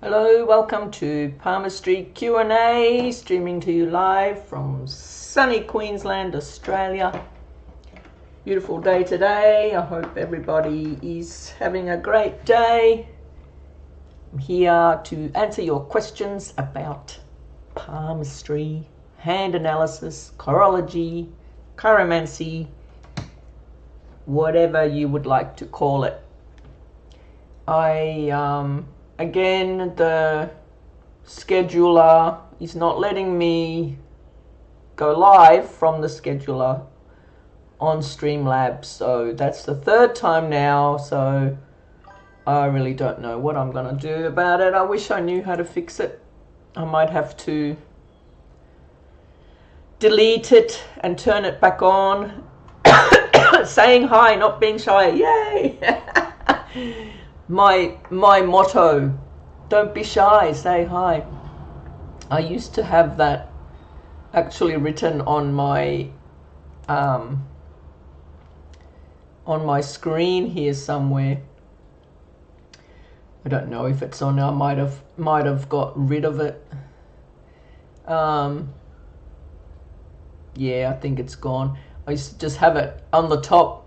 Hello, welcome to Palmistry Q&A, streaming to you live from sunny Queensland, Australia. Beautiful day today. I hope everybody is having a great day. I'm here to answer your questions about palmistry, hand analysis, chorology, chiromancy, whatever you would like to call it. Again, the scheduler is not letting me go live from the scheduler on Streamlabs. So that's the third time now. So I really don't know what I'm going to do about it. I wish I knew how to fix it. I might have to delete it and turn it back on. Saying hi, not being shy. Yay! My motto, don't be shy, say hi. I used to have that actually written on my screen here somewhere. I don't know if it's on. I might have got rid of it. Yeah, I think it's gone. I used to just have it on the top.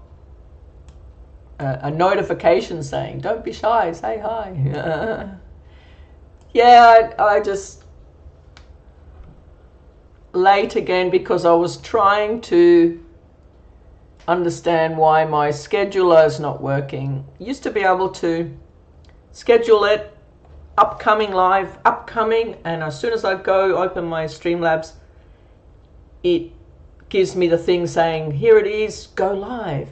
A notification saying, don't be shy, say hi. Yeah, I just late again because I was trying to understand why my scheduler is not working. Used to be able to schedule it, upcoming live, upcoming, and as soon as I go open my Streamlabs, it gives me the thing saying, here it is, go live.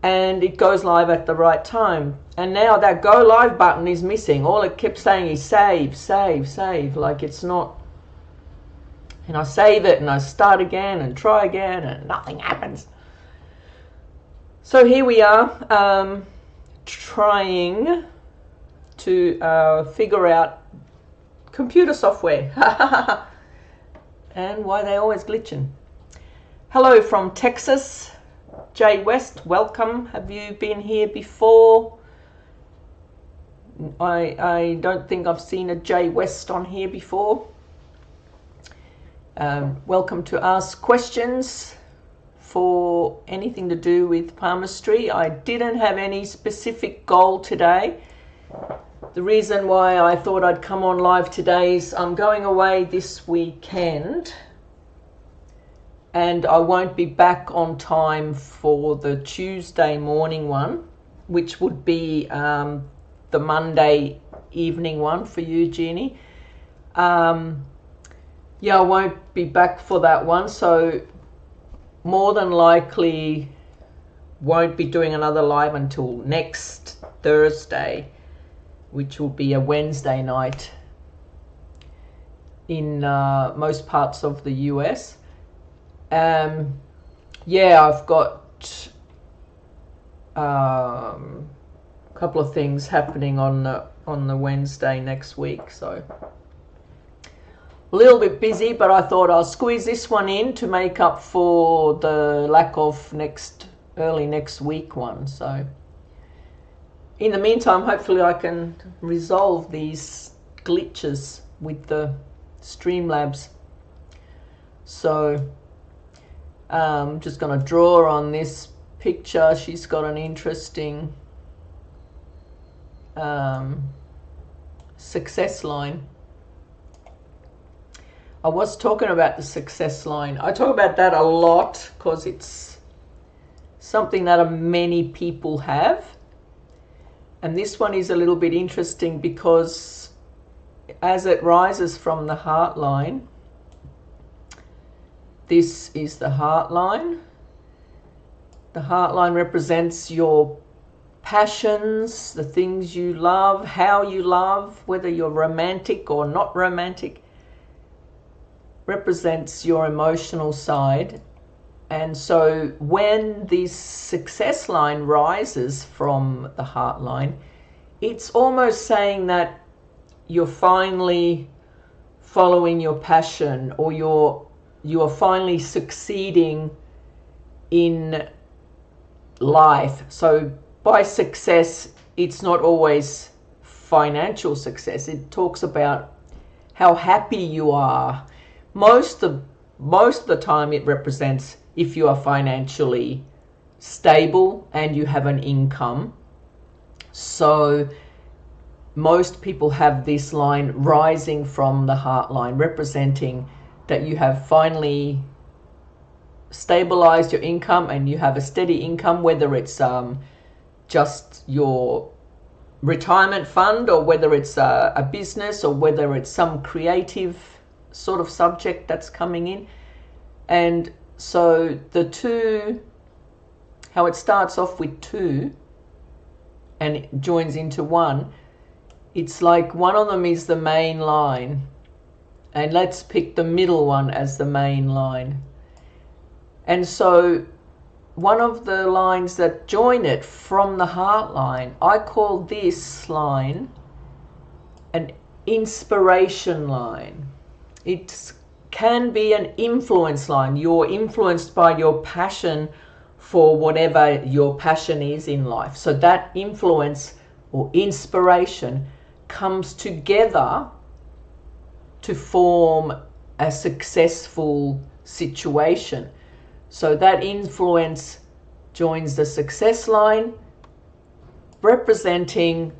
And it goes live at the right time. And now that go live button is missing. All it kept saying is save, save, save. Like it's not. And I save it and I start again and try again and nothing happens. So here we are, trying to figure out computer software. And why they're always glitching. Hello from Texas. Jay West, welcome. Have you been here before? I don't think I've seen a Jay West on here before. Welcome to ask questions for anything to do with palmistry. I didn't have any specific goal today. The reason why I thought I'd come on live today is I'm going away this weekend. And I won't be back on time for the Tuesday morning one, which would be the Monday evening one for you, Jeannie. Yeah, I won't be back for that one, so more than likely won't be doing another live until next Thursday, which will be a Wednesday night in most parts of the US. Yeah, I've got a couple of things happening on the Wednesday next week, so a little bit busy, but I thought I'll squeeze this one in to make up for the lack of early next week one. So in the meantime, hopefully I can resolve these glitches with the Streamlabs. So I'm just going to draw on this picture. She's got an interesting success line. I was talking about the success line. I talk about that a lot because it's something that many people have. And this one is a little bit interesting because as it rises from the heart line, this is the heart line. The heart line represents your passions, the things you love, how you love, whether you're romantic or not romantic, represents your emotional side. And so when this success line rises from the heart line, it's almost saying that you're finally following your passion, or you are finally succeeding in life. So by success, it's not always financial success. It talks about how happy you are. Most of the time it represents if you are financially stable and you have an income. So most people have this line rising from the heart line, representing that you have finally stabilized your income and you have a steady income, whether it's just your retirement fund, or whether it's a business, or whether it's some creative sort of subject that's coming in. And so the two, how it starts off with two and it joins into one, it's like one of them is the main line, and let's pick the middle one as the main line. And so one of the lines that join it from the heart line, I call this line an inspiration line. It can be an influence line. You're influenced by your passion for whatever your passion is in life. So that influence or inspiration comes together to form a successful situation. So that influence joins the success line, representing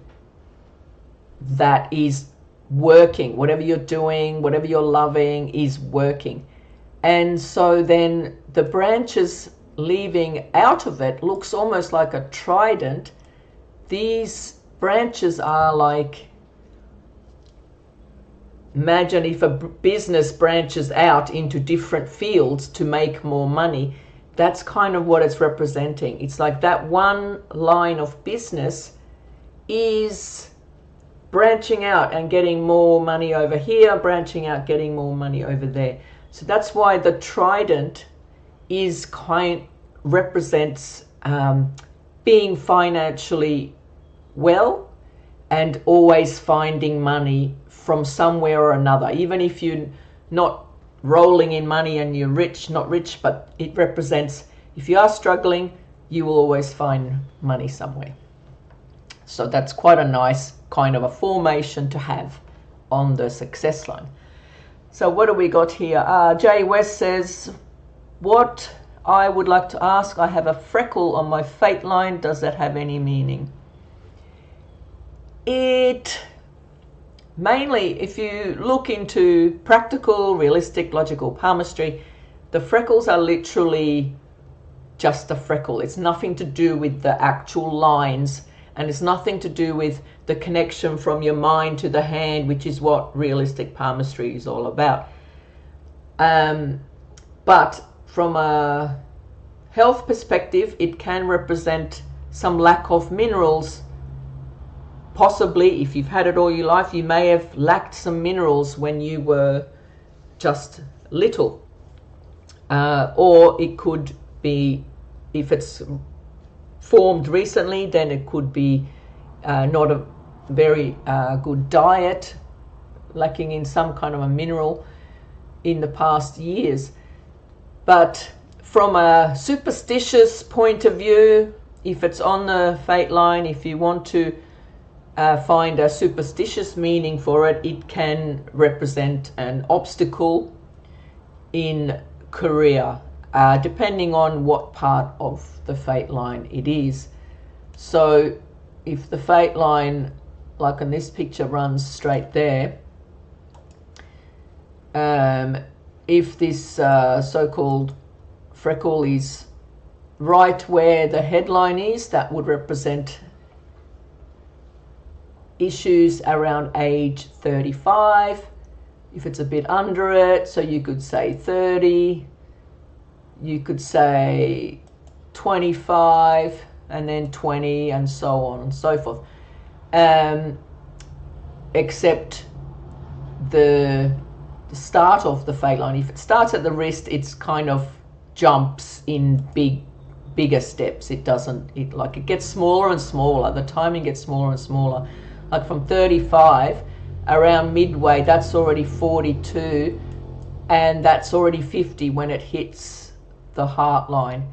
that is working. Whatever you're doing, whatever you're loving is working. And so then the branches leaving out of it looks almost like a trident. These branches are like, imagine if a business branches out into different fields to make more money. That's kind of what it's representing. It's like that one line of business is branching out and getting more money over here, branching out, getting more money over there. So that's why the trident is represents being financially well and always finding money from somewhere or another. Even if you're not rolling in money and you're rich, not rich, but it represents if you are struggling, you will always find money somewhere. So that's quite a nice kind of a formation to have on the success line. So what do we got here? Jay West says, what I would like to ask, I have a freckle on my fate line. Does that have any meaning? It mainly, if you look into practical, realistic, logical palmistry, the freckles are literally just a freckle. It's nothing to do with the actual lines, and it's nothing to do with the connection from your mind to the hand, which is what realistic palmistry is all about. But from a health perspective, it can represent some lack of minerals. Possibly, if you've had it all your life, you may have lacked some minerals when you were just little. Or it could be, if it's formed recently, then it could be not a very good diet, lacking in some kind of a mineral in the past years. But from a superstitious point of view, if it's on the fate line, if you want to find a superstitious meaning for it, it can represent an obstacle in career, depending on what part of the fate line it is. So if the fate line, like in this picture, runs straight there, if this so-called freckle is right where the headline is, that would represent issues around age 35. If it's a bit under it, so you could say 30, you could say 25, and then 20, and so on and so forth. Except the start of the fade line, if it starts at the wrist, it's kind of jumps in bigger steps. It doesn't, it gets smaller and smaller. The timing gets smaller and smaller. Like from 35, around midway, that's already 42, and that's already 50 when it hits the heart line.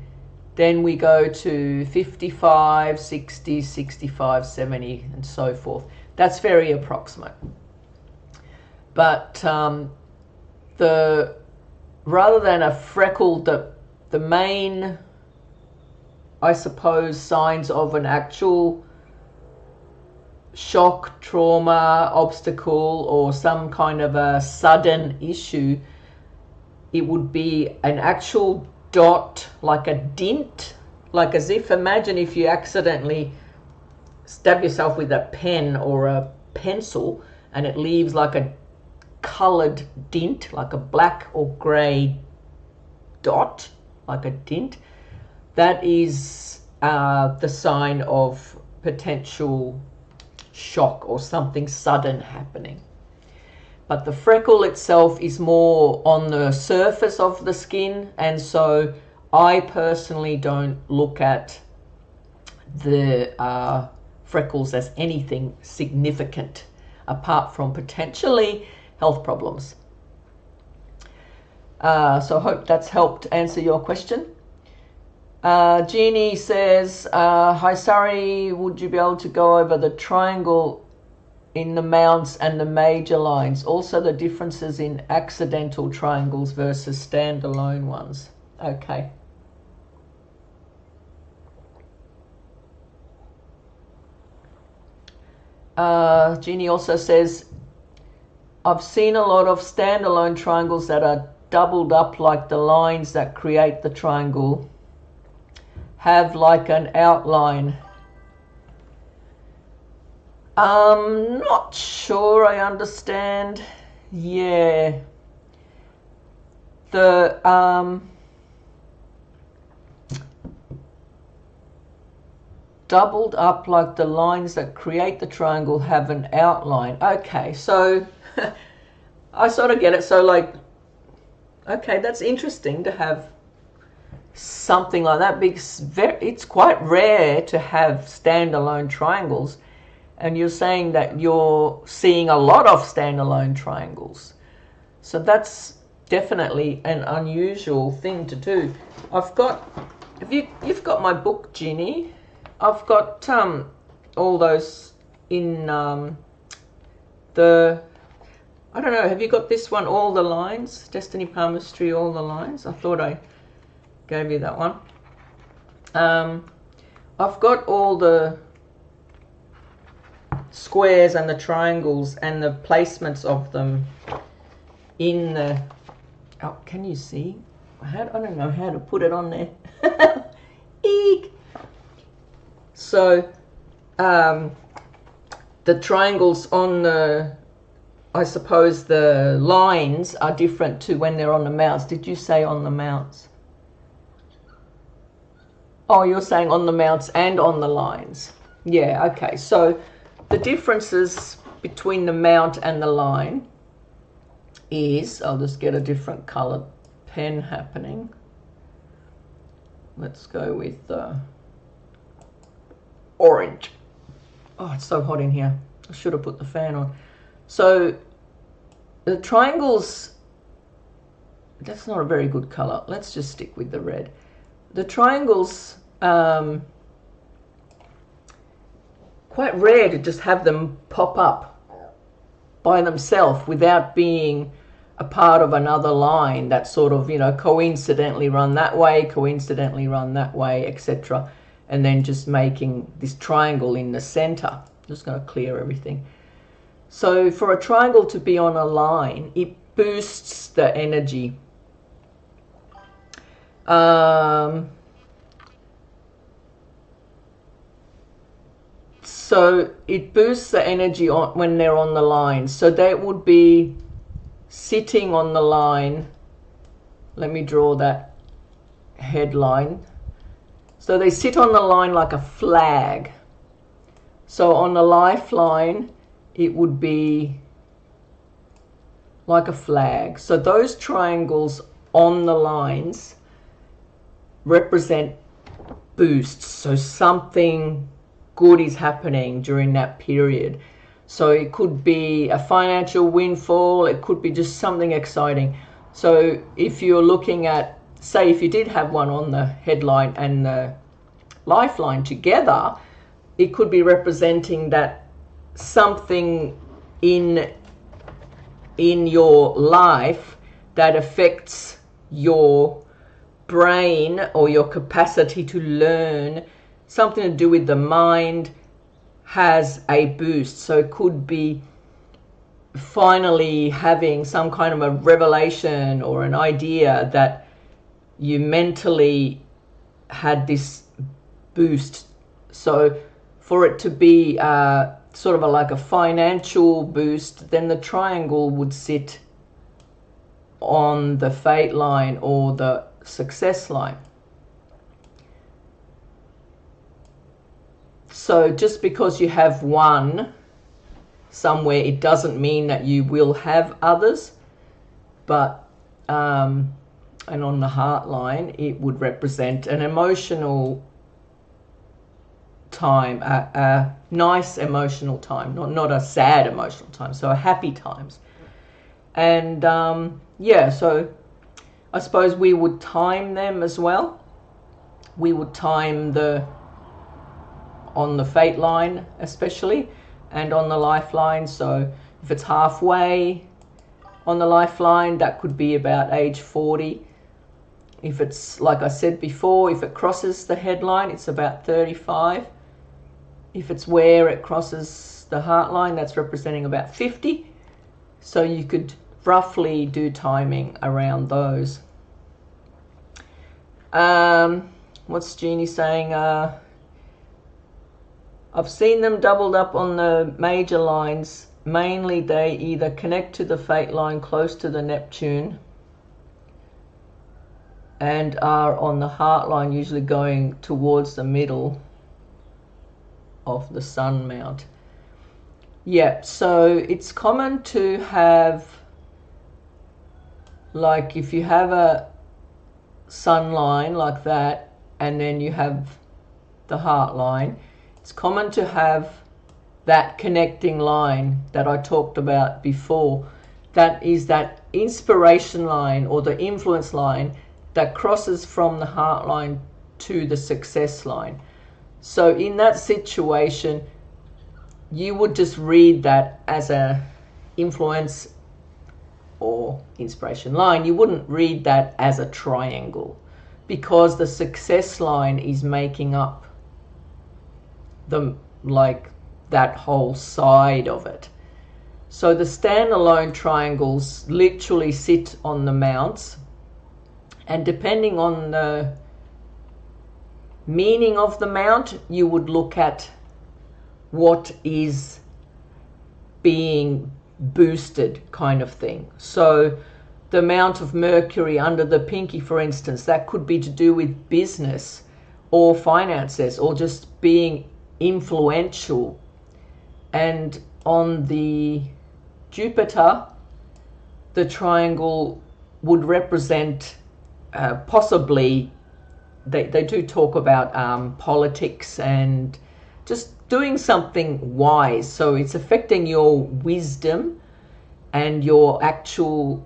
Then we go to 55, 60, 65, 70, and so forth. That's very approximate. But rather than a freckle, the main, I suppose, signs of an actual shock, trauma, obstacle, or some kind of a sudden issue, it would be an actual dot, like a dint, like as if, imagine if you accidentally stab yourself with a pen or a pencil and it leaves like a colored dint, like a black or gray dot, like a dint. That is the sign of potential shock or something sudden happening. But the freckle itself is more on the surface of the skin, and so I personally don't look at the freckles as anything significant apart from potentially health problems. So I hope that's helped answer your question. Jeannie says, hi Sari, would you be able to go over the triangle in the mounts and the major lines, also the differences in accidental triangles versus standalone ones? Okay. Jeannie also says, I've seen a lot of standalone triangles that are doubled up like the lines that create the triangle have like an outline. Not sure I understand. Yeah. The doubled up like the lines that create the triangle have an outline. Okay, so I sort of get it. So like, okay, that's interesting to have something like that, because it's quite rare to have standalone triangles, and you're saying that you're seeing a lot of standalone triangles. So that's definitely an unusual thing to do. I've got, you've got my book, Ginny. I've got all those in the, I don't know, have you got this one, All the Lines? Destiny Palmistry, All the Lines? I thought I gave you that one. I've got all the squares and the triangles and the placements of them in the, oh, can you see? I don't know how to put it on there. Eek! So the triangles on the, I suppose the lines are different to when they're on the mounts. Did you say on the mounts? Oh, you're saying on the mounts and on the lines. Yeah, okay. So the differences between the mount and the line is, I'll just get a different colored pen happening. Let's go with orange. Oh, it's so hot in here. I should have put the fan on. So the triangles, that's not a very good color. Let's just stick with the red. The triangles, quite rare to just have them pop up by themselves without being a part of another line that sort of, you know, coincidentally run that way, coincidentally run that way, etc. And then just making this triangle in the center. I'm just going to clear everything. So for a triangle to be on a line, it boosts the energy. So it boosts the energy on when they're on the line. So they would be sitting on the line. Let me draw that headline. So they sit on the line like a flag. So on the lifeline, it would be like a flag. So those triangles on the lines represent boosts. So something good is happening during that period. So it could be a financial windfall, it could be just something exciting. So if you're looking at, say if you did have one on the headline and the lifeline together, it could be representing that something in your life that affects your brain or your capacity to learn, something to do with the mind, has a boost. So it could be finally having some kind of a revelation or an idea that you mentally had this boost. So for it to be sort of like a financial boost, then the triangle would sit on the fate line or the success line. So just because you have one somewhere, it doesn't mean that you will have others. But and on the heart line, it would represent an emotional time, a nice emotional time, not a sad emotional time, so a happy times. And yeah, so I suppose we would time them as well. We would time on the fate line especially, and on the lifeline. So if it's halfway on the lifeline, that could be about age 40. If it's, like I said before, if it crosses the headline, it's about 35. If it's where it crosses the heart line, that's representing about 50. So you could roughly do timing around those. What's Jeannie saying? I've seen them doubled up on the major lines. Mainly they either connect to the fate line close to the Neptune and are on the heart line, usually going towards the middle of the sun mount. Yeah, so it's common to have, like if you have a sun line like that and then you have the heart line, it's common to have that connecting line that I talked about before. That is that inspiration line or the influence line that crosses from the heart line to the success line. So in that situation, you would just read that as a influence or inspiration line. You wouldn't read that as a triangle, because the success line is making up that whole side of it. So the standalone triangles literally sit on the mounts, and depending on the meaning of the mount, you would look at what is being boosted, kind of thing. So the amount of Mercury under the pinky, for instance, that could be to do with business or finances or just being influential. And on the Jupiter, the triangle would represent possibly, they do talk about politics and just doing something wise. So it's affecting your wisdom and your actual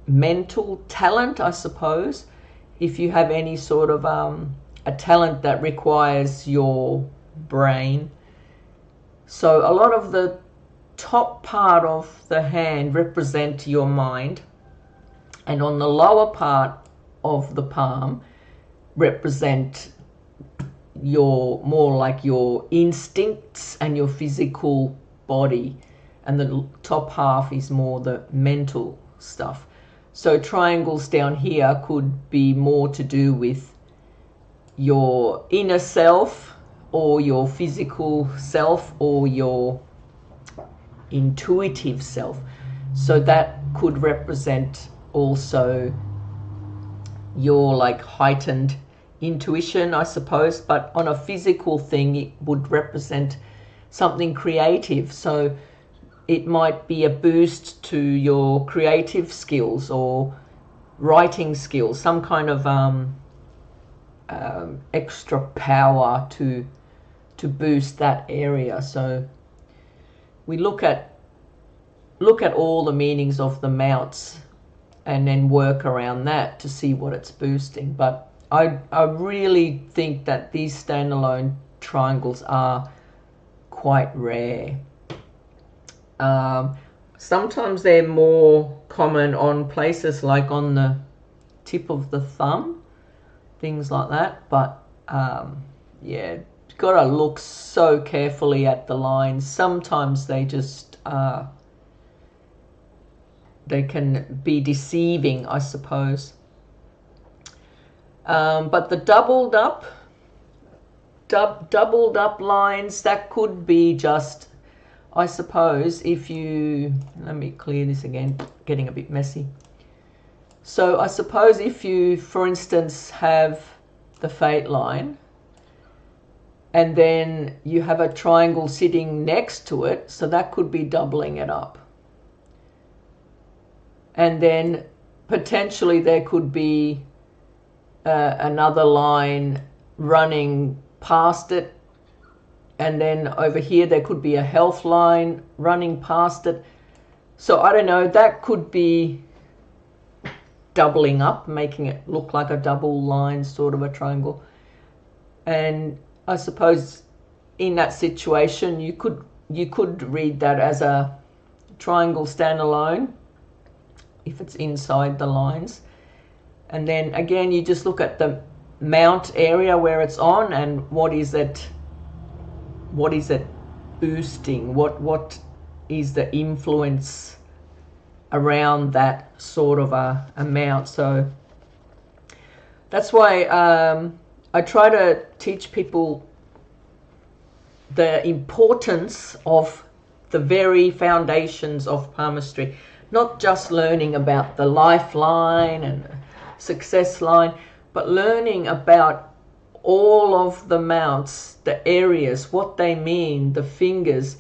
mental talent, I suppose. If you have any sort of a talent that requires your brain. So a lot of the top part of the hand represent your mind, and on the lower part of the palm represent your more like your instincts and your physical body, and the top half is more the mental stuff. So triangles down here could be more to do with your inner self or your physical self or your intuitive self. So that could represent also your like heightened intuition, I suppose, but on a physical thing it would represent something creative. So it might be a boost to your creative skills or writing skills, some kind of extra power to boost that area. So we look at all the meanings of the mounts and then work around that to see what it's boosting. But I really think that these standalone triangles are quite rare. Sometimes they're more common on places like on the tip of the thumb, things like that. But yeah, you've got to look so carefully at the lines. Sometimes they just they can be deceiving, I suppose. But the doubled up lines, that could be just, I suppose, if you, let me clear this again, getting a bit messy. So I suppose if you, for instance, have the fate line and then you have a triangle sitting next to it, so that could be doubling it up. And then potentially there could be another line running past it, and then over here there could be a health line running past it. So I don't know, that could be doubling up, making it look like a double line, sort of a triangle. And I suppose in that situation you could read that as a triangle standalone if it's inside the lines. And then again you just look at the mount area where it's on and what is it boosting, what is the influence around that sort of a mount. So that's why I try to teach people the importance of the very foundations of palmistry, not just learning about the lifeline and success line, but learning about all of the mounts, the areas, what they mean, the fingers,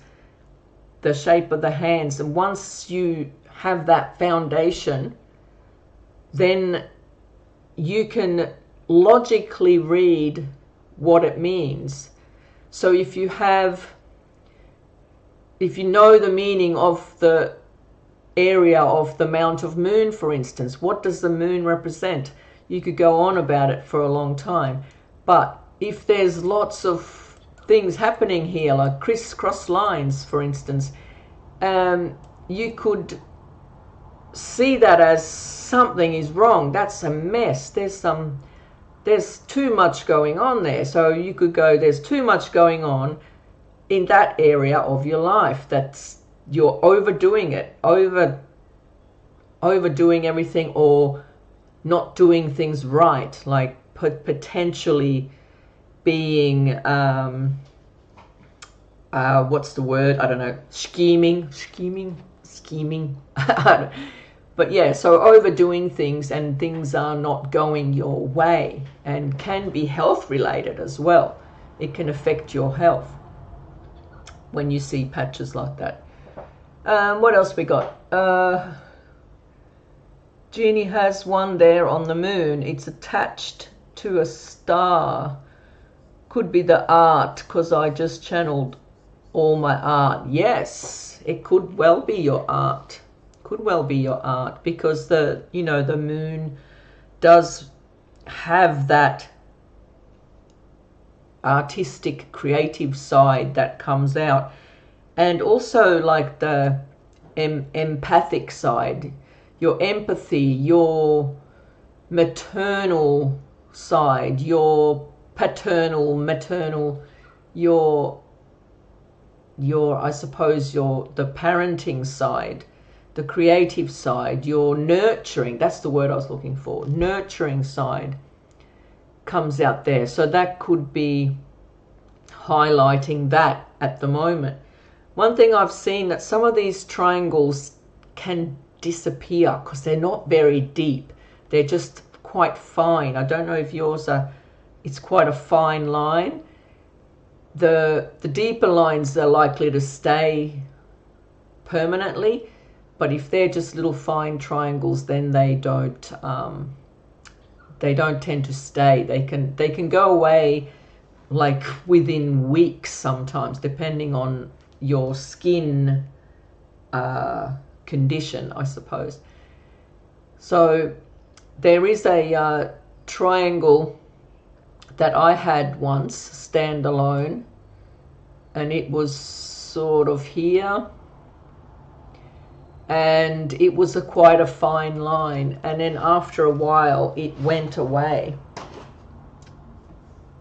the shape of the hands. And once you have that foundation, then you can logically read what it means. So if you know the meaning of the area of the mount of moon, for instance, what does the moon represent? You could go on about it for a long time. But if there's lots of things happening here, like crisscross lines, for instance, you could see that as something is wrong. That's a mess. There's too much going on there. So you could go, there's too much going on in that area of your life. You're overdoing it, overdoing everything, or not doing things right, like potentially being what's the word, I don't know, scheming but yeah, so overdoing things, and things are not going your way, and can be health related as well. It can affect your health when you see patches like that. What else we got? Jeannie has one there on the moon. It's attached to a star. Could be the art, because I just channeled all my art. Yes, it could well be your art. Could well be your art, because the moon does have that artistic, creative side that comes out. And also like the empathic side, your empathy, your maternal side, your paternal, maternal, your I suppose the parenting side, the creative side, your nurturing, that's the word I was looking for, nurturing side comes out there. So that could be highlighting that at the moment. One thing I've seen, that some of these triangles can disappear because they're not very deep. They're just quite fine. I don't know if yours are it's quite a fine line. The deeper lines are likely to stay permanently, but if they're just little fine triangles, then they don't tend to stay. They can go away like within weeks sometimes, depending on your skin condition, I suppose. So there is a triangle that I had once, standalone, and it was sort of here, and it was quite a fine line, and then after a while it went away.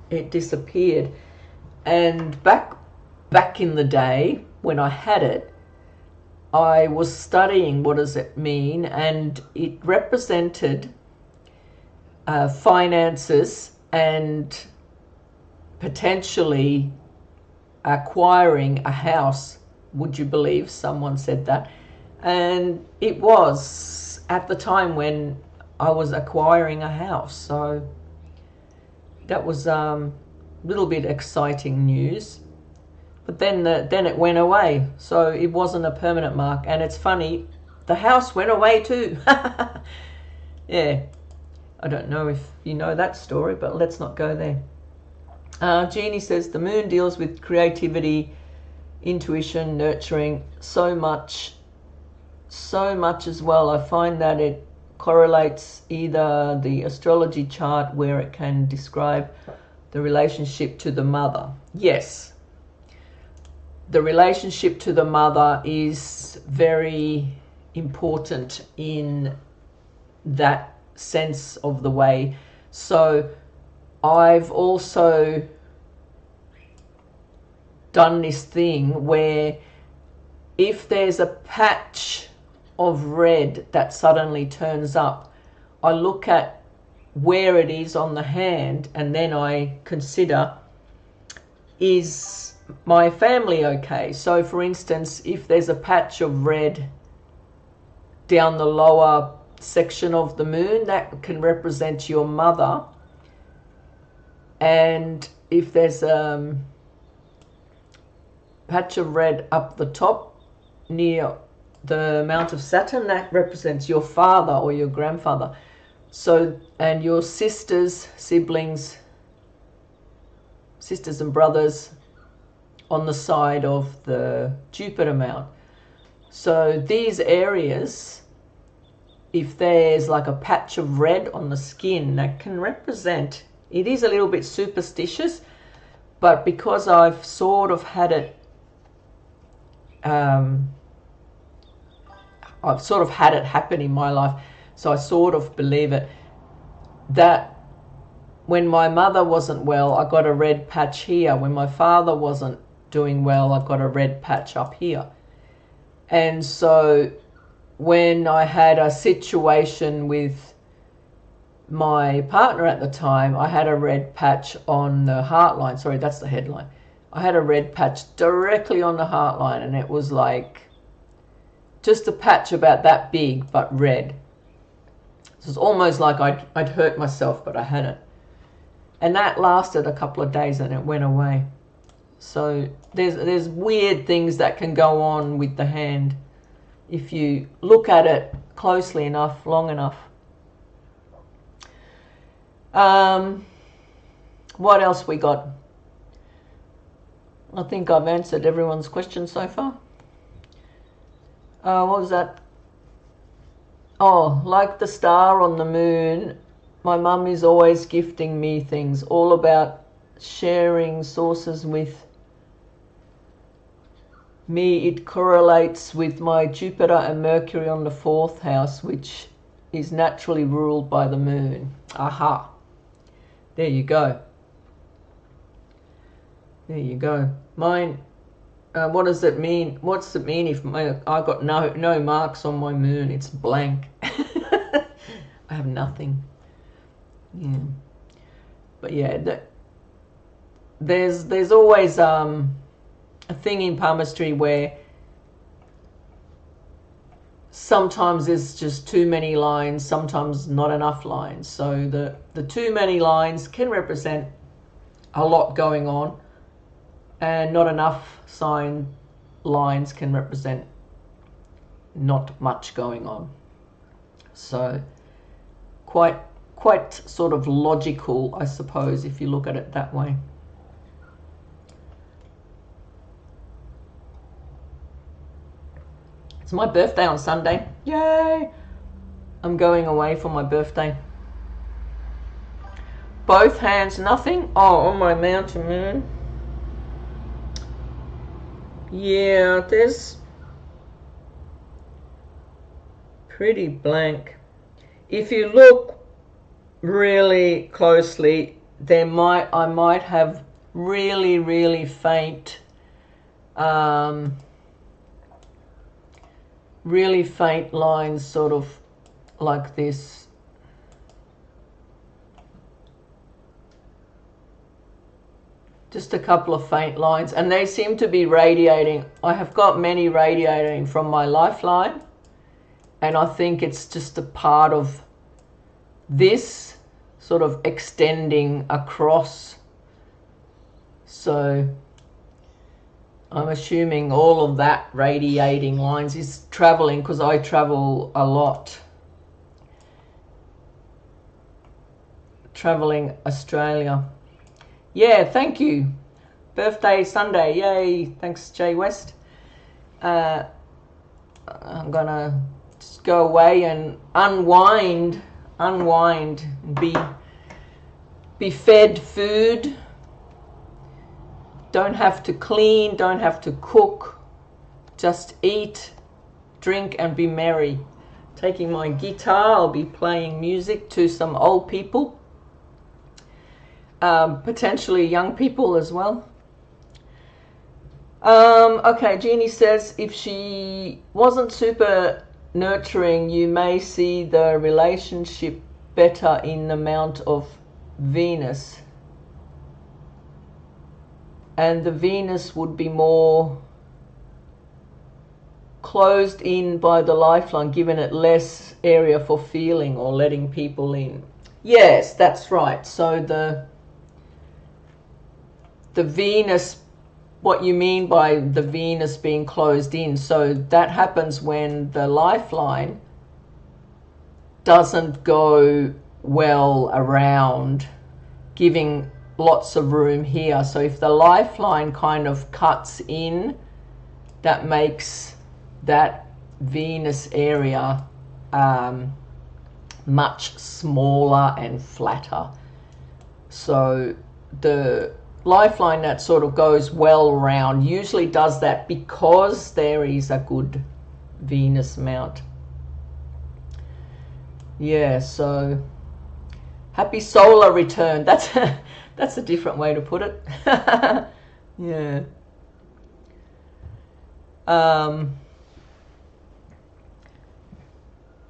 It disappeared. And back in the day when I had it, I was studying what does it mean, and it represented finances and potentially acquiring a house. Would you believe someone said that? And it was at the time when I was acquiring a house. So that was a little bit exciting news. But then it went away. So it wasn't a permanent mark. And it's funny, the house went away too. Yeah. I don't know if you know that story, but let's not go there. Jeannie says, the moon deals with creativity, intuition, nurturing, so much as well. I find that it correlates either the astrology chart where it can describe the relationship to the mother. Yes, the relationship to the mother is very important in that sense of the way. So I've also done this thing where if there's a patch of red that suddenly turns up, I look at where it is on the hand, and then I consider, is my family okay? So for instance, if there's a patch of red down the lower section of the moon, that can represent your mother. And if there's a patch of red up the top near the Mount of Saturn, that represents your father or your grandfather. So, and your sisters, siblings, sisters and brothers on the side of the Jupiter Mount. So these areas, if there's like a patch of red on the skin, that can represent, it is a little bit superstitious, but because I've sort of had it, I've sort of had it happen in my life, so I sort of believe it, that when my mother wasn't well, I got a red patch here. When my father wasn't doing well, I got a red patch up here. And so when I had a situation with my partner at the time, I had a red patch on the heart line. Sorry, that's the headline. I had a red patch directly on the heart line, and it was like just a patch about that big, but red. So it's almost like I'd hurt myself, but I hadn't. And that lasted a couple of days and it went away. So there's weird things that can go on with the hand if you look at it closely enough, long enough. What else we got? I think I've answered everyone's question so far. What was that? Oh, like the star on the moon, my mum is always gifting me things, all about sharing sources with me. It correlates with my Jupiter and Mercury on the 4th house, which is naturally ruled by the moon. Aha. There you go. There you go. Mine, what does it mean? What's it mean if I got no marks on my moon? It's blank. I have nothing. Yeah. But yeah, there's always a thing in palmistry where sometimes there's just too many lines, sometimes not enough lines. So the too many lines can represent a lot going on, and not enough lines can represent not much going on. So quite sort of logical, I suppose, if you look at it that way. It's my birthday on Sunday. Yay! I'm going away for my birthday. Both hands, nothing? Oh, on my mountain moon. Yeah, there's pretty blank. If you look really closely, I might have really faint really faint lines, sort of like this. Just a couple of faint lines, and they seem to be radiating. I have got many radiating from my lifeline, and I think it's just a part of this sort of extending across. So I'm assuming all of that radiating lines is traveling, because I travel a lot. Traveling Australia. Yeah, thank you. Birthday Sunday, yay. Thanks, Jay West. I'm gonna just go away and unwind, be fed food. Don't have to clean, don't have to cook. Just eat, drink, and be merry. Taking my guitar, I'll be playing music to some old people. Potentially young people as well. Okay, Jeannie says, if she wasn't super nurturing, you may see the relationship better in the Mount of Venus. And the Venus would be more closed in by the lifeline, giving it less area for feeling or letting people in. Yes, that's right. So the Venus, what you mean by the Venus being closed in, so that happens when the lifeline doesn't go well around, giving lots of room here. So if the lifeline kind of cuts in, that makes that Venus area much smaller and flatter. So the lifeline that sort of goes well around usually does that because there is a good Venus mount. Yeah, so happy solar return. That's a different way to put it. Yeah.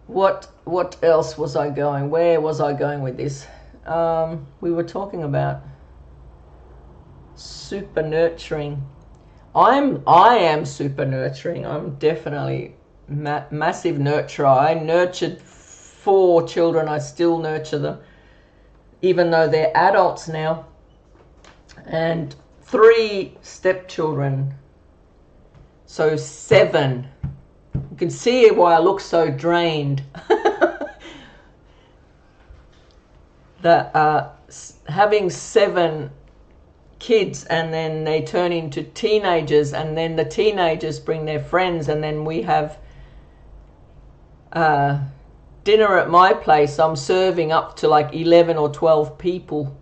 What else was I going? Where was I going with this? We were talking about super nurturing. I am super nurturing. I'm definitely massive nurturer. I nurtured 4 children. I still nurture them, even though they're adults now, and 3 stepchildren, so 7. You can see why I look so drained. Having 7 kids, and then they turn into teenagers, and then the teenagers bring their friends, and then we have dinner at my place. I'm serving up to like 11 or 12 people.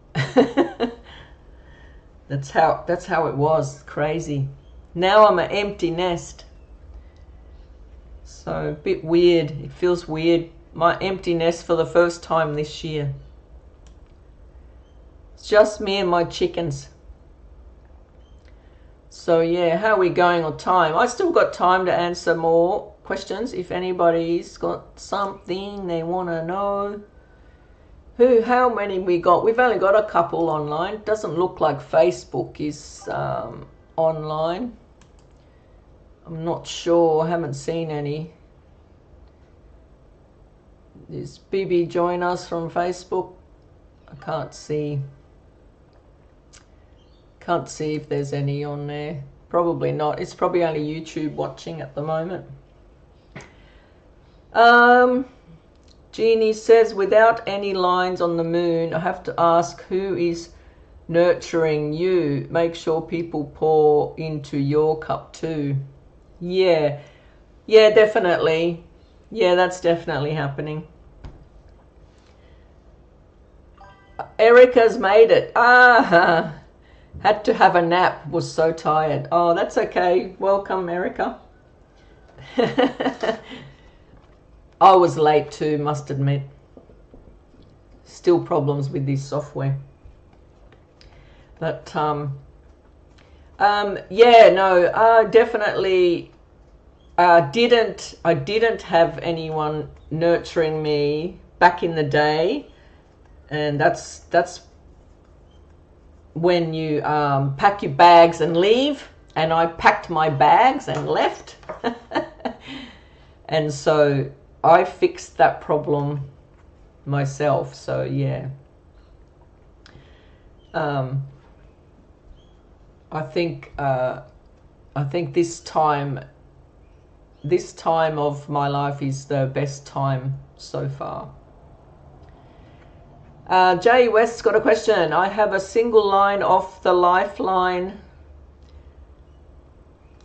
That's how it was. Crazy. Now I'm an empty nest. So a bit weird. It feels weird. My empty nest for the first time this year. It's just me and my chickens. So yeah, how are we going on time? I still got time to answer more questions if anybody's got something they want to know. How many we got? We've only got a couple online. Doesn't look like Facebook is online. I'm not sure. I haven't seen any. Is BB join us from Facebook? I can't see if there's any on there. Probably not. It's probably only YouTube watching at the moment. Jeannie says, without any lines on the moon, I have to ask, who is nurturing you? Make sure people pour into your cup too. Yeah, definitely. Yeah, that's definitely happening. Erica's made it. Had to have a nap, was so tired. Oh, that's okay. Welcome, Erica. I was late too, must admit. Still problems with this software. But yeah, no, definitely I didn't have anyone nurturing me back in the day, and that's when you pack your bags and leave, and I packed my bags and left. And so I fixed that problem myself. So yeah, I think this time of my life is the best time so far. Jay West's got a question. I have a single line off the lifeline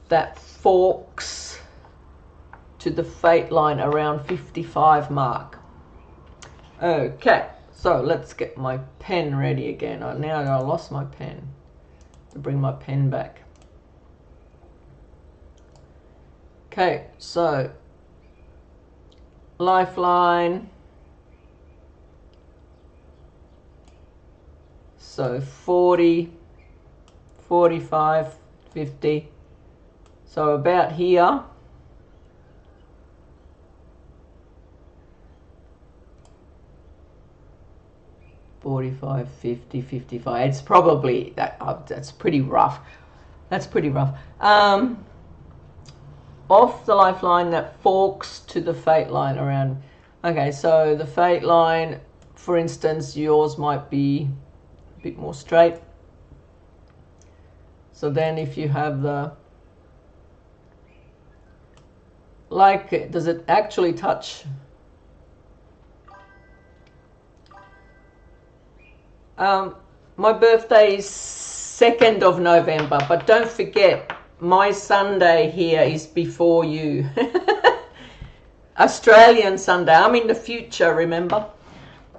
that forks to the fate line around 55 mark. Okay, so let's get my pen ready again. Now I lost my pen. To bring my pen back. Okay, so lifeline. So 40, 45, 50. So about here. $45, $50, $55. It's probably that's pretty rough. That's pretty rough. Off the lifeline that forks to the fate line around. Okay, so the fate line, for instance, yours might be a bit more straight. So then if you have the, like, does it actually touch? My birthday is 2nd of November, but don't forget, my Sunday here is before you. Australian Sunday. I'm in the future, remember?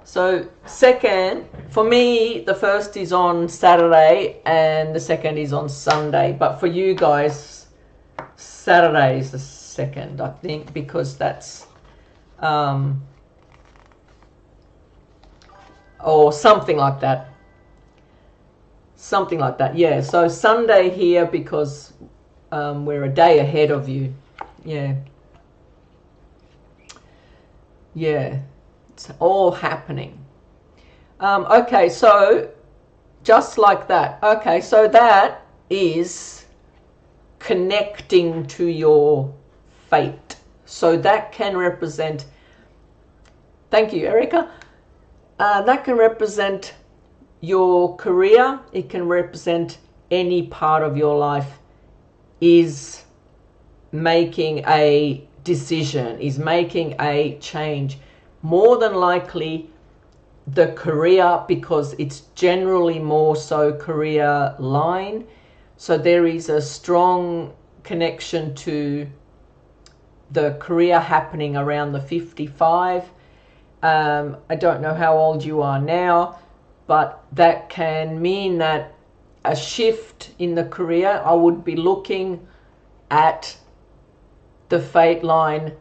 So 2nd, for me, the 1st is on Saturday and the 2nd is on Sunday. But for you guys, Saturday is the 2nd, I think, because that's, or something like that. Something like that, yeah. So Sunday here because we're a day ahead of you. Yeah. Yeah. It's all happening. Okay, so just like that. Okay, so that is connecting to your fate. So that can represent, thank you, Erica. That can represent your career. It can represent any part of your life is making a decision, is making a change. More than likely the career, because it's generally more so career line. So there is a strong connection to the career happening around the 55. I don't know how old you are now, but that can mean that a shift in the career. I would be looking at the fate line.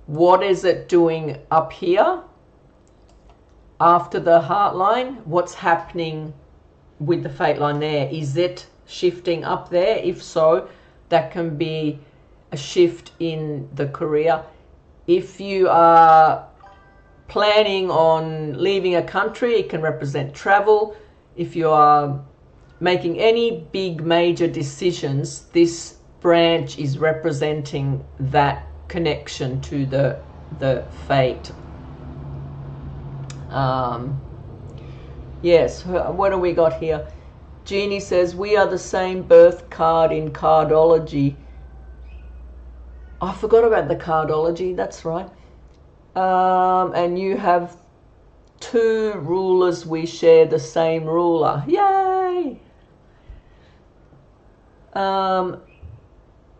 What is it doing up here after the heart line? What's happening with the fate line there? Is it shifting up there? If so, that can be a shift in the career. If you are planning on leaving a country, it can represent travel. If you are making any big major decisions, this branch is representing that connection to the fate Yes, what do we got here? Jeannie says, we are the same birth card in cardology. I forgot about the cardology, that's right. And you have 2 rulers, we share the same ruler. Yay!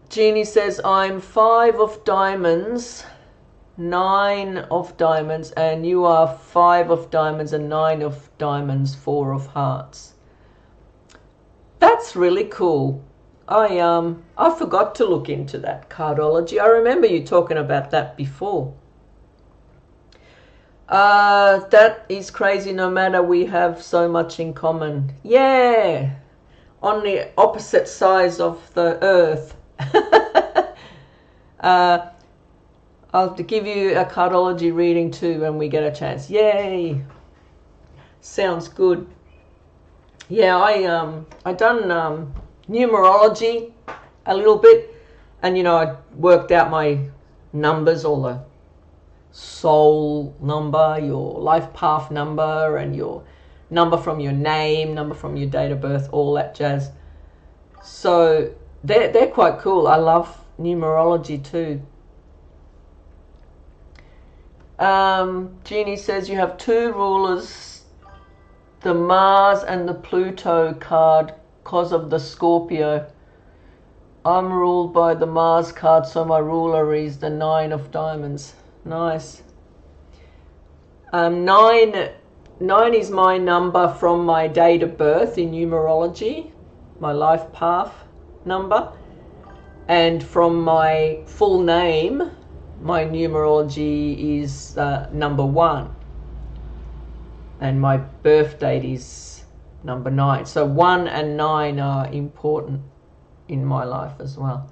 Jeannie says, I'm 5 of diamonds, 9 of diamonds, and you are 5 of diamonds and 9 of diamonds, 4 of hearts. That's really cool. I forgot to look into that cardology. I remember you talking about that before. That is crazy. No matter, we have so much in common. Yeah, on the opposite sides of the earth. I'll have to give you a cardology reading too when we get a chance. Yay! Sounds good. Yeah, I done numerology a little bit, and you know, I worked out my numbers, all the soul number, your life path number, and your number from your name, number from your date of birth, all that jazz. So they're quite cool. I love numerology too. Jeannie says you have 2 rulers, the Mars and the Pluto card, because of the Scorpio. I'm ruled by the Mars card, so my ruler is the 9 of diamonds. Nice. 9 is my number from my date of birth in numerology, my life path number, and from my full name, my numerology is number 1, and my birth date is number 9. So 1 and 9 are important in my life as well.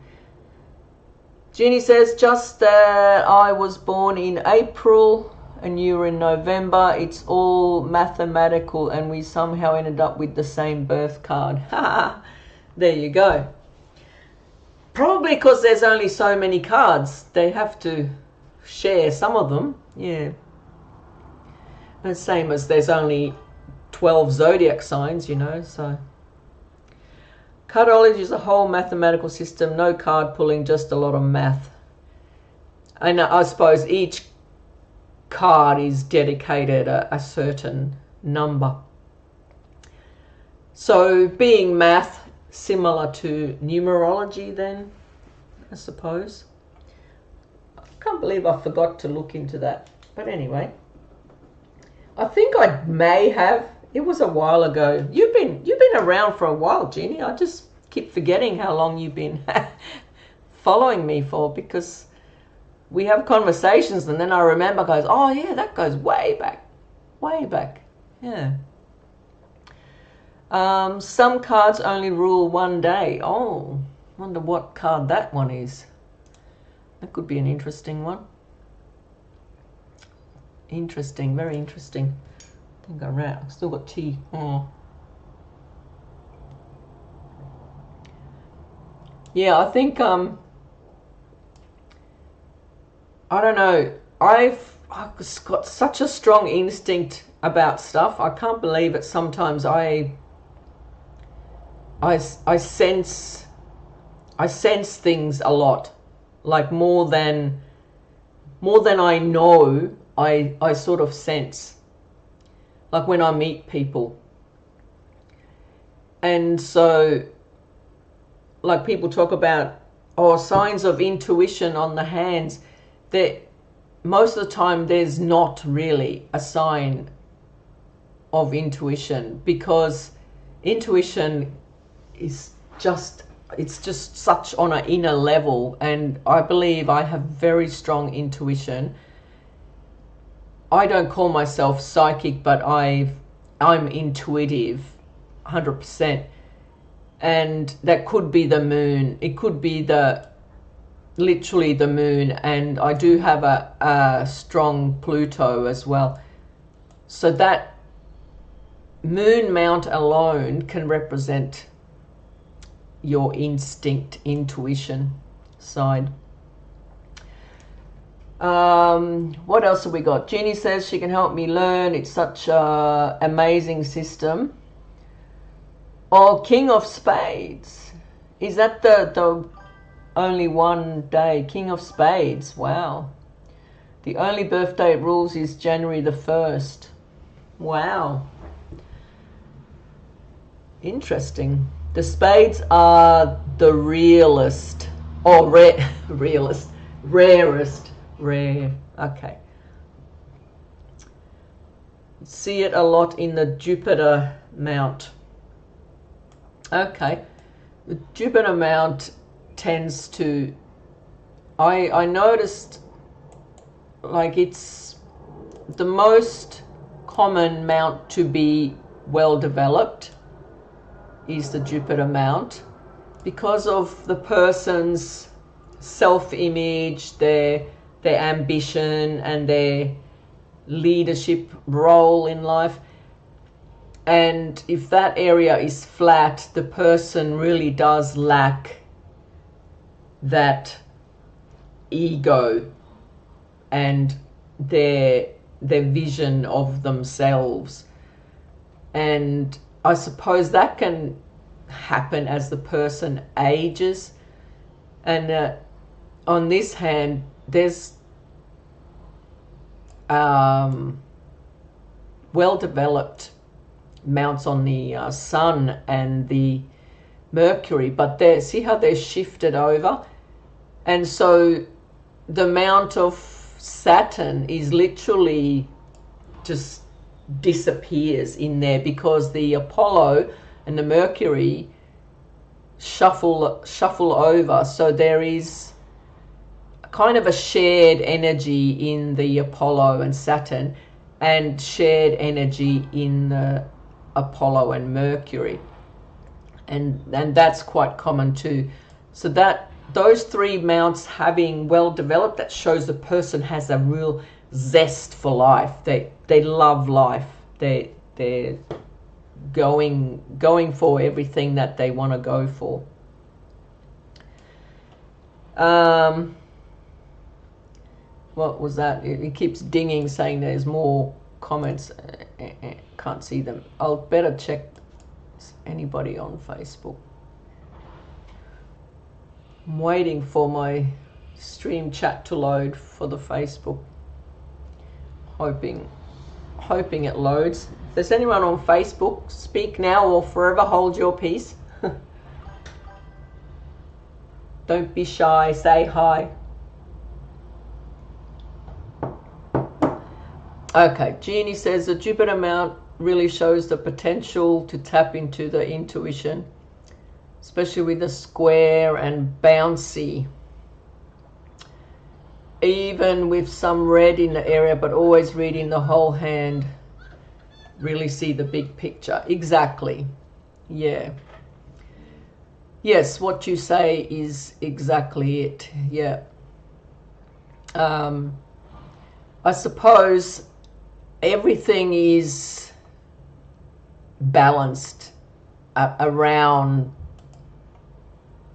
Jeannie says, just that I was born in April and you were in November. It's all mathematical and we somehow ended up with the same birth card. There you go. Probably because there's only so many cards. They have to share some of them. Yeah. The same as there's only 12 zodiac signs, you know, so. Cardology is a whole mathematical system, no card pulling, just a lot of math. And I suppose each card is dedicated a certain number. So being math, similar to numerology then, I suppose. I can't believe I forgot to look into that. But anyway, I think I may have. It was a while ago. You've been around for a while, Jeannie. I just keep forgetting how long you've been following me for, because we have conversations and then I remember, goes, oh yeah, that goes way back. Way back. Yeah. Some cards only rule one day. Oh, wonder what card that one is. That could be an interesting one. Interesting, very interesting. I think I ran. I've still got tea. Oh. Yeah, I think I don't know. I've got such a strong instinct about stuff. I can't believe it. Sometimes I sense things a lot, like more than I know. I sort of sense, like when I meet people. And so, like people talk about, signs of intuition on the hands, that most of the time there's not really a sign of intuition, because intuition is just, it's just such on an inner level, and I believe I have very strong intuition. I don't call myself psychic, but I'm intuitive 100%, and that could be the moon. It could be literally the moon, and I do have a strong Pluto as well. So that moon mount alone can represent your instinct, intuition side. What else have we got? Jeannie says she can help me learn. It's such an amazing system. Oh, King of Spades. Is that the only one day? King of Spades. Wow. The only birthday it rules is January the 1st. Wow. Interesting. The spades are the realest. Oh, realest. Rarest. Rare. Okay. See it a lot in the Jupiter mount. Okay. The Jupiter mount tends to... I noticed, like, it's the most common mount to be well developed is the Jupiter mount, because of the person's self-image, their ambition and their leadership role in life. And if that area is flat, the person really does lack that ego and their vision of themselves. And I suppose that can happen as the person ages. And on this hand, there's well-developed mounts on the Sun and the Mercury, but see how they're shifted over? And so the mount of Saturn is literally just disappears in there, because the Apollo and the Mercury shuffle over. So there is kind of a shared energy in the Apollo and Saturn, and shared energy in the Apollo and Mercury, and that's quite common too. So that those three mounts having well developed, that shows the person has a real zest for life. They love life. They're going for everything that they want to go for. What was that? It keeps dinging, saying there's more comments. Can't see them. I'll better check anybody on Facebook. I'm waiting for my stream chat to load for the Facebook. Hoping it loads. If there's anyone on Facebook, speak now or forever hold your peace. Don't be shy, say hi. Okay, Jeannie says the Jupiter mount really shows the potential to tap into the intuition, especially with the square and bouncy. Even with some red in the area, but always reading the whole hand. Really see the big picture. Exactly. Yeah. Yes, what you say is exactly it. Yeah. I suppose everything is balanced around.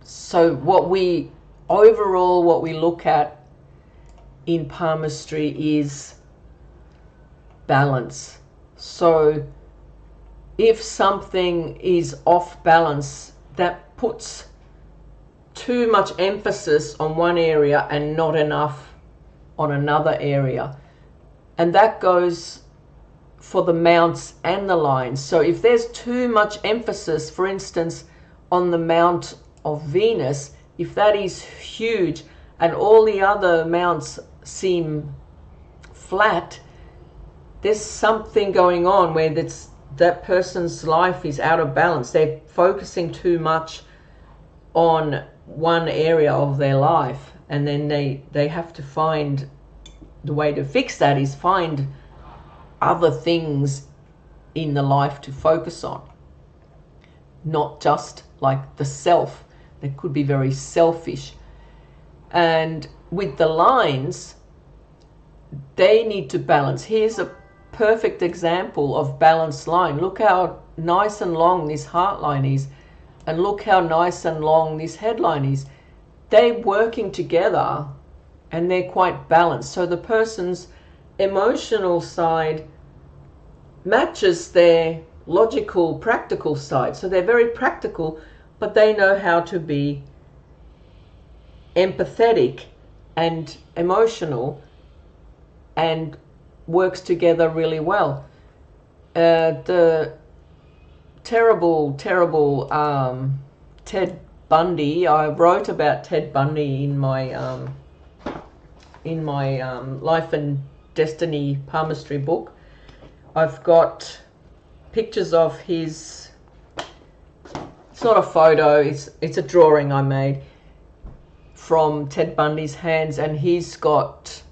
So what we look at in palmistry is balance. So if something is off balance, that puts too much emphasis on one area and not enough on another area. And that goes for the mounts and the lines. So if there's too much emphasis, for instance, on the mount of Venus, if that is huge and all the other mounts seem flat, there's something going on where that person's life is out of balance. They're focusing too much on one area of their life, and then they have to find the way to fix that is find other things in the life to focus on, not just like the self. They could be very selfish. And with the lines, they need to balance. Here's a perfect example of balanced line. Look how nice and long this heart line is, and look how nice and long this headline is. They're working together, and they're quite balanced. So the person's emotional side matches their logical, practical side. So they're very practical, but they know how to be empathetic and emotional and works together really well. The terrible Ted Bundy, I wrote about Ted Bundy in my Life and Destiny Palmistry book. I've got pictures of his, it's not a photo, it's a drawing I made from Ted Bundy's hands, and he's got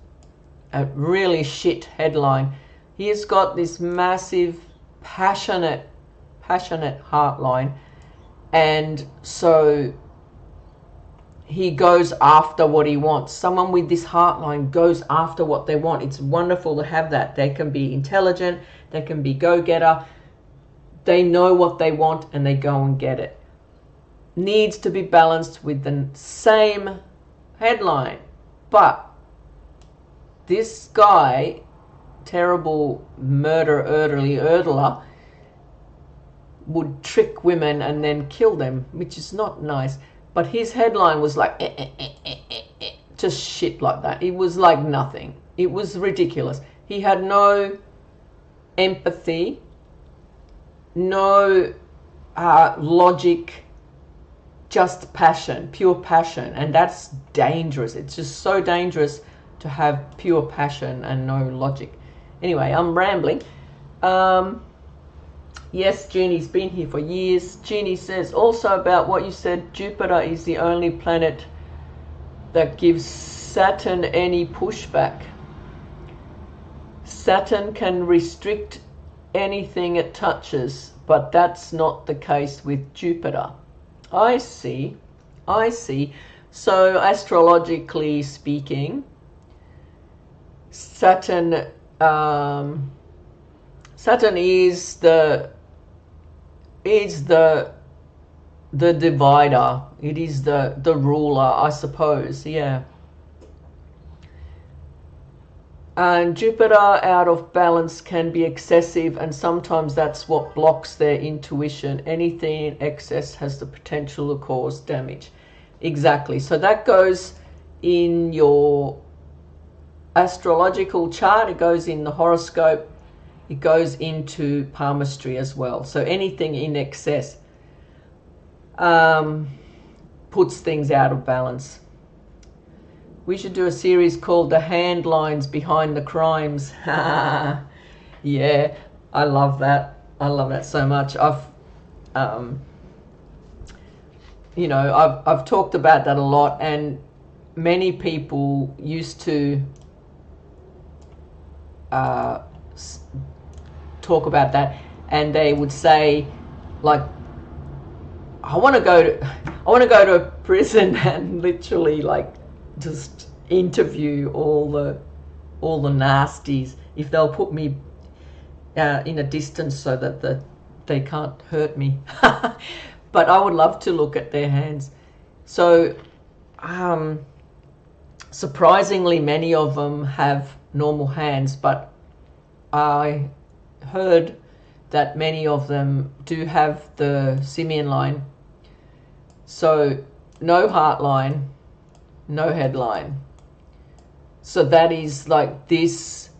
a really shit headline. He's got this massive, passionate heart line, and so he goes after what he wants. Someone with this heart line goes after what they want. It's wonderful to have that. They can be intelligent, they can be go-getter, they know what they want and they go and get it. Needs to be balanced with the same headline. But this guy, terrible murderer, would trick women and then kill them, which is not nice. But his headline was like, just shit like that. It was like nothing. It was ridiculous. He had no empathy, no logic, just passion, pure passion. And that's dangerous. It's just so dangerous to have pure passion and no logic. Anyway, I'm rambling. Yes, Jeannie's been here for years. Jeannie says also about what you said, Jupiter is the only planet that gives Saturn any pushback. Saturn can restrict anything it touches, but that's not the case with Jupiter. I see. So astrologically speaking, Saturn is the divider. It is the ruler, I suppose. Yeah. And Jupiter out of balance can be excessive, and sometimes that's what blocks their intuition. Anything in excess has the potential to cause damage. Exactly. So that goes in your astrological chart, it goes in the horoscope, it goes into palmistry as well. So anything in excess puts things out of balance. We should do a series called The Hand Lines Behind the Crimes. Yeah, I love that. I love that so much. I've talked about that a lot, and many people used to talk about that, and they would say, like, I want to go to a prison and literally like just interview all the nasties if they'll put me in a distance so that they can't hurt me. But I would love to look at their hands. So surprisingly many of them have normal hands, but I heard that many of them do have the SIMIAN line. So no heart line, no headline. So that is like this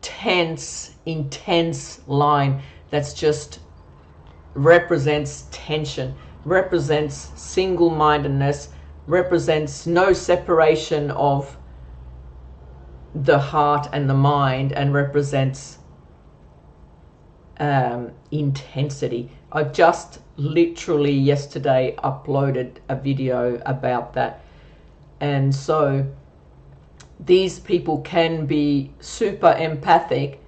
tense, intense line that's just represents tension, represents single-mindedness, represents no separation of the heart and the mind, and represents intensity. I just literally yesterday uploaded a video about that. And so these people can be super empathic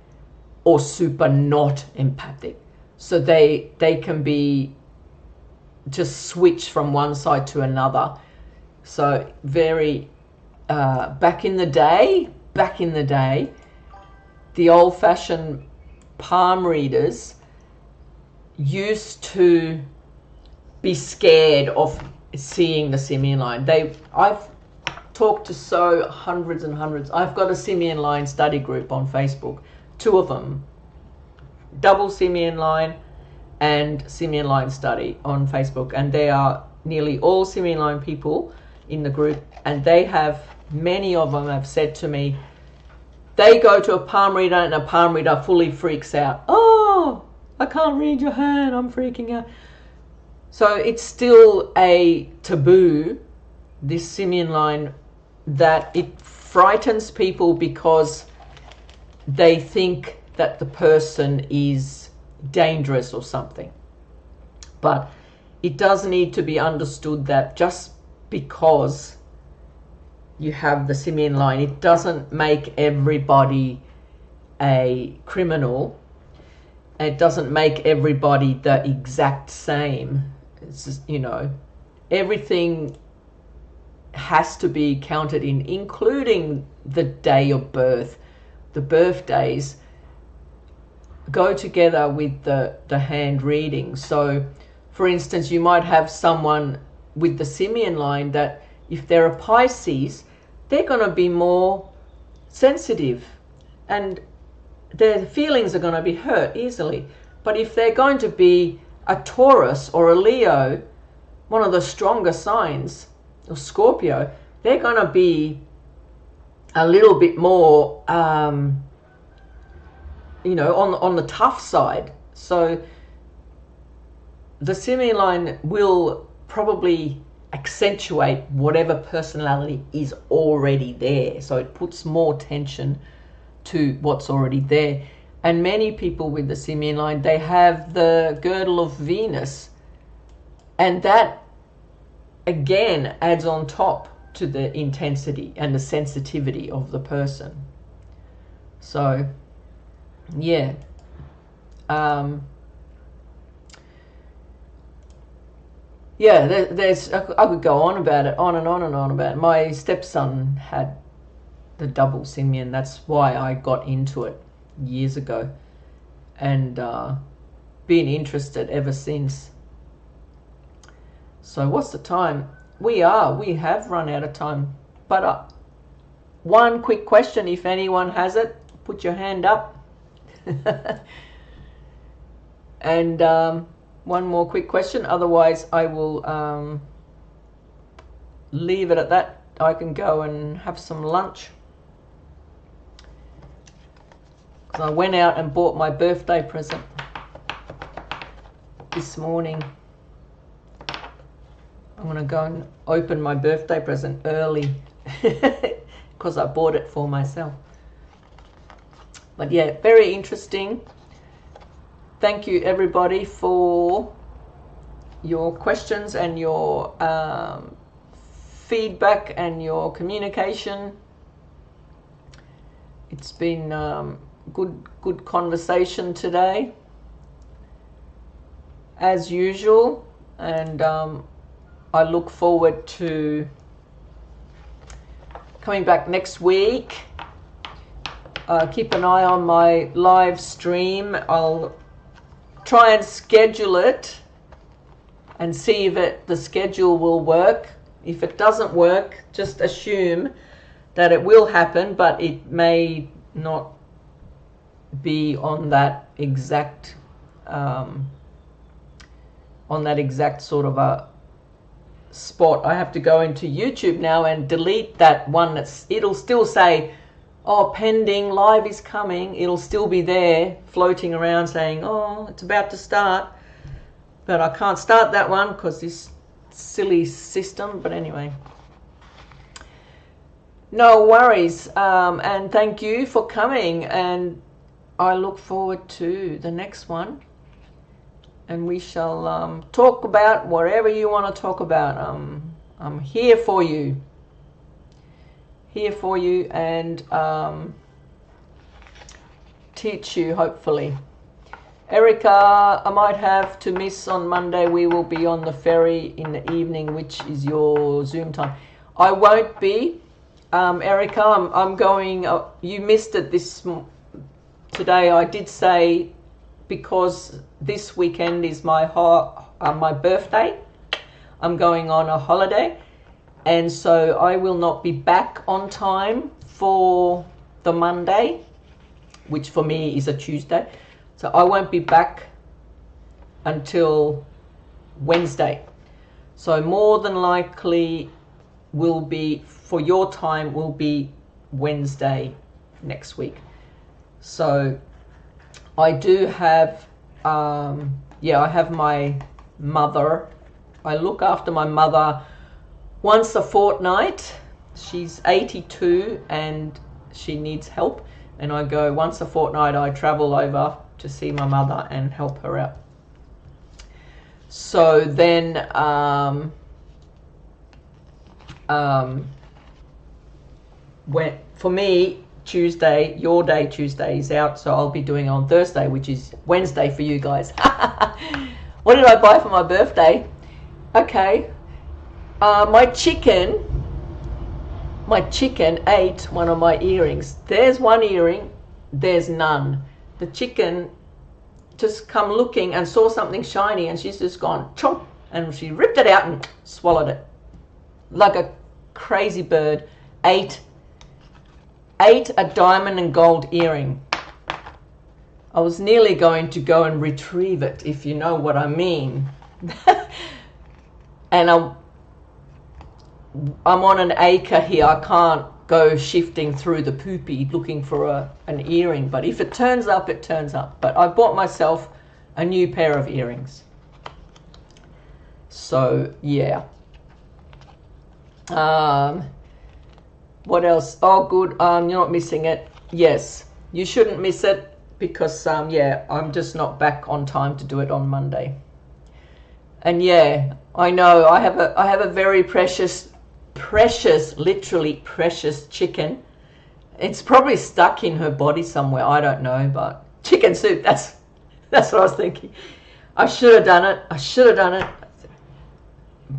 or super not empathic. So they can be just switch from one side to another. So very back in the day, the old-fashioned palm readers used to be scared of seeing the SIMIAN line. I've talked to so hundreds and hundreds. I've got a Simian line study group on Facebook, 2 of them, double Simian line and Simian line study on Facebook, and they are nearly all Simian line people in the group, and they have, many of them have said to me, they go to a palm reader and a palm reader fully freaks out. Oh, I can't read your hand, I'm freaking out. So it's still a taboo, this Simian line, that it frightens people because they think that the person is dangerous or something. But it does need to be understood that just because you have the Simian line, it doesn't make everybody a criminal. It doesn't make everybody the exact same. It's just, you know, everything has to be counted in, including the day of birth. The birthdays go together with the hand reading. So, for instance, you might have someone with the Simian line that if they're a Pisces, they're going to be more sensitive and their feelings are going to be hurt easily. But if they're going to be a Taurus or a Leo, one of the stronger signs, or Scorpio, they're going to be a little bit more, you know, on the tough side. So the Simian line will probably accentuate whatever personality is already there. So it puts more tension to what's already there. And many people with the Simian line, they have the girdle of Venus, and that again adds on top to the intensity and the sensitivity of the person. So yeah, yeah, there's I could go on about it, on and on and on about it. My stepson had the double Simian. That's why I got into it years ago, and been interested ever since. So what's the time? We have run out of time, but one quick question, if anyone has it, put your hand up. And one more quick question, otherwise I will leave it at that. I can go and have some lunch. I went out and bought my birthday present this morning. I'm going to go and open my birthday present early because I bought it for myself. But yeah, very interesting. Thank you everybody for your questions and your feedback and your communication. It's been good conversation today, as usual, and I look forward to coming back next week. Keep an eye on my live stream. I'll try and schedule it and see if the schedule will work. If it doesn't work, just assume that it will happen, but it may not be on that exact sort of a spot. I have to go into YouTube now and delete that one. It'll still say, oh, pending, live is coming. It'll still be there floating around saying, oh, it's about to start, but I can't start that one because this silly system. But anyway, no worries, and thank you for coming, and I look forward to the next one, and we shall talk about whatever you want to talk about. I'm here for you. And teach you, hopefully. Erica, I might have to miss on Monday. We will be on the ferry in the evening, which is your Zoom time. I won't be, Erica. I'm going. You missed it today. I did say, because this weekend is my birthday, I'm going on a holiday. and so I will not be back on time for the Monday, which for me is a Tuesday. So I won't be back until Wednesday. So more than likely will be, for your time, will be Wednesday next week. So I do have, I have my mother. I look after my mother once a fortnight. She's 82 and she needs help. And I go once a fortnight, I travel over to see my mother and help her out. So then, for me, Tuesday, your day Tuesday is out, so I'll be doing it on Thursday, which is Wednesday for you guys. What did I buy for my birthday? Okay, my chicken ate one of my earrings. There's one earring, there's none. The chicken just come looking and saw something shiny, and she's just gone chomp, and she ripped it out and swallowed it like a crazy bird. Ate a diamond and gold earring. I was nearly going to go and retrieve it, if you know what I mean. And I'm on an acre here. I can't go shifting through the poopy looking for an earring, but if it turns up, it turns up. But I bought myself a new pair of earrings. So yeah. What else? Oh good, you're not missing it. Yes, you shouldn't miss it, because yeah, I'm just not back on time to do it on Monday. And yeah, I know I have a very precious, literally precious chicken. It's probably stuck in her body somewhere, I don't know, but chicken soup, that's what I was thinking. I should have done it.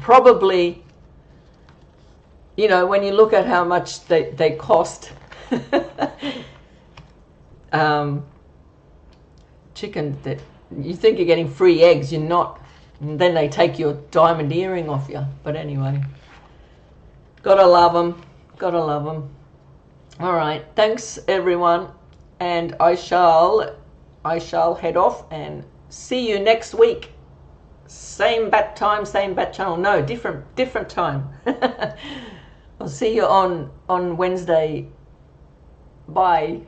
Probably, you know, when you look at how much they cost, chicken, that you think you're getting free eggs, you're not. And then they take your diamond earring off you. But anyway, gotta love them. All right, thanks everyone, and I shall head off and see you next week. Same bat time, same bat channel. No, different time. I'll see you on Wednesday. Bye.